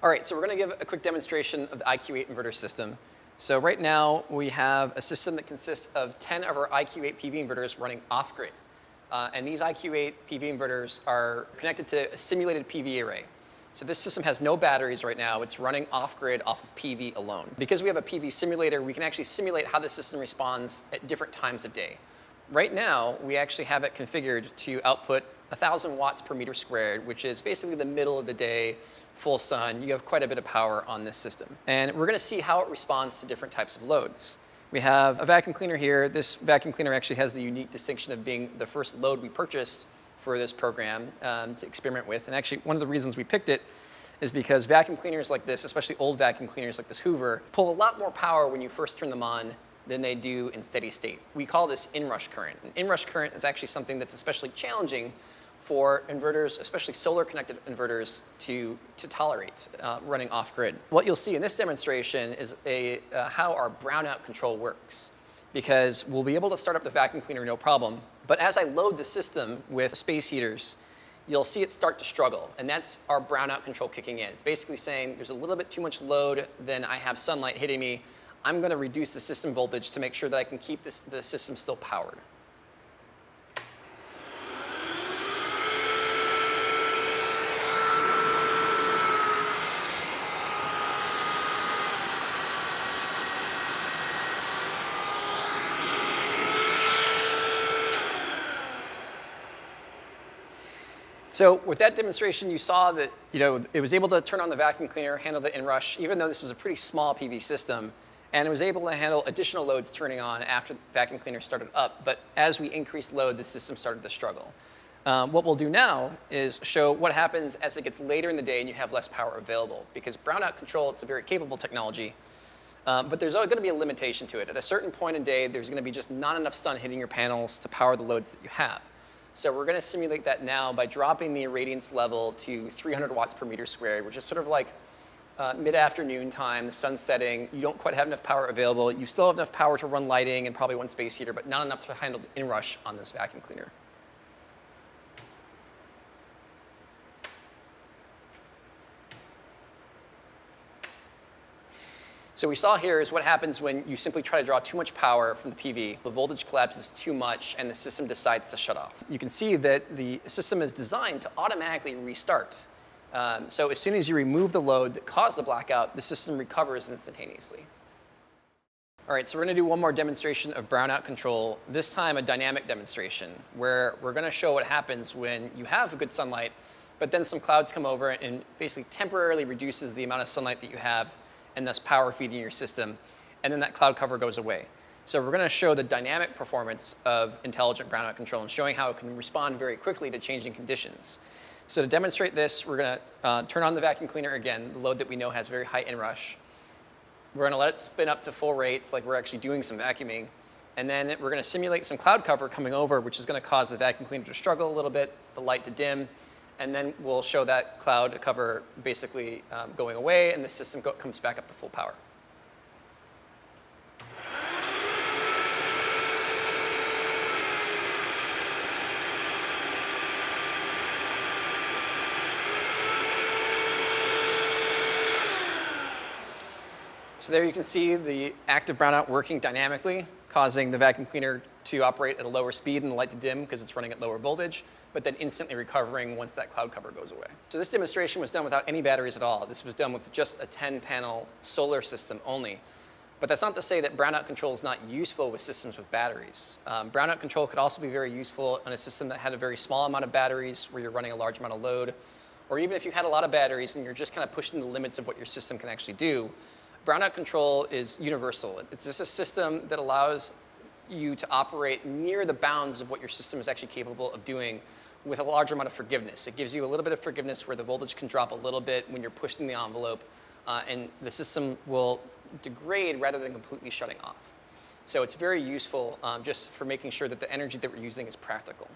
All right, so we're going to give a quick demonstration of the IQ8 inverter system. So right now we have a system that consists of 10 of our IQ8 PV inverters running off-grid. And these IQ8 PV inverters are connected to a simulated PV array. So this system has no batteries right now. It's running off-grid off of PV alone. Because we have a PV simulator, we can actually simulate how the system responds at different times of day. Right now, we actually have it configured to output 1,000 watts per meter squared, which is basically the middle of the day, full sun. You have quite a bit of power on this system. And we're going to see how it responds to different types of loads. We have a vacuum cleaner here. This vacuum cleaner actually has the unique distinction of being the first load we purchased for this program to experiment with. And actually, one of the reasons we picked it is because vacuum cleaners like this, especially old vacuum cleaners like this Hoover, pull a lot more power when you first turn them on than they do in steady state. We call this inrush current. And inrush current is actually something that's especially challenging for inverters, especially solar-connected inverters, to tolerate running off-grid. What you'll see in this demonstration is how our brownout control works, because we'll be able to start up the vacuum cleaner no problem, but as I load the system with space heaters, you'll see it start to struggle, and that's our brownout control kicking in. It's basically saying there's a little bit too much load, then I have sunlight hitting me. I'm going to reduce the system voltage to make sure that I can keep the system still powered. So with that demonstration, you saw that it was able to turn on the vacuum cleaner, handle the inrush, even though this is a pretty small PV system, and it was able to handle additional loads turning on after the vacuum cleaner started up. But as we increased load, the system started to struggle. What we'll do now is show what happens as it gets later in the day and you have less power available. Because brownout control, it's a very capable technology, but there's going to be a limitation to it. At a certain point in day, there's going to be just not enough sun hitting your panels to power the loads that you have. So we're going to simulate that now by dropping the irradiance level to 300 watts per meter squared, which is sort of like mid-afternoon time, the sun's setting. You don't quite have enough power available. You still have enough power to run lighting and probably one space heater, but not enough to handle the inrush on this vacuum cleaner. So we saw here is what happens when you simply try to draw too much power from the PV. The voltage collapses too much and the system decides to shut off. You can see that the system is designed to automatically restart. So as soon as you remove the load that caused the blackout, the system recovers instantaneously. All right, so we're going to do one more demonstration of brownout control, this time a dynamic demonstration, where we're going to show what happens when you have good sunlight, but then some clouds come over and basically temporarily reduces the amount of sunlight that you have, and thus power feeding your system, and then that cloud cover goes away. So we're going to show the dynamic performance of intelligent brownout control and showing how it can respond very quickly to changing conditions. So to demonstrate this, we're going to turn on the vacuum cleaner again, the load that we know has very high inrush. We're going to let it spin up to full rates like we're actually doing some vacuuming, and then we're going to simulate some cloud cover coming over, which is going to cause the vacuum cleaner to struggle a little bit, the light to dim, and then we'll show that cloud cover basically going away, and the system comes back up to full power. So there you can see the active brownout working dynamically, causing the vacuum cleaner to operate at a lower speed and the light to dim because it's running at lower voltage, but then instantly recovering once that cloud cover goes away. So this demonstration was done without any batteries at all. This was done with just a 10-panel solar system only. But that's not to say that brownout control is not useful with systems with batteries. Brownout control could also be very useful on a system that had a very small amount of batteries where you're running a large amount of load, or even if you had a lot of batteries and you're just kind of pushing the limits of what your system can actually do. Brownout control is universal. It's just a system that allows you to operate near the bounds of what your system is actually capable of doing with a larger amount of forgiveness. It gives you a little bit of forgiveness where the voltage can drop a little bit when you're pushing the envelope, and the system will degrade rather than completely shutting off. So it's very useful just for making sure that the energy that we're using is practical.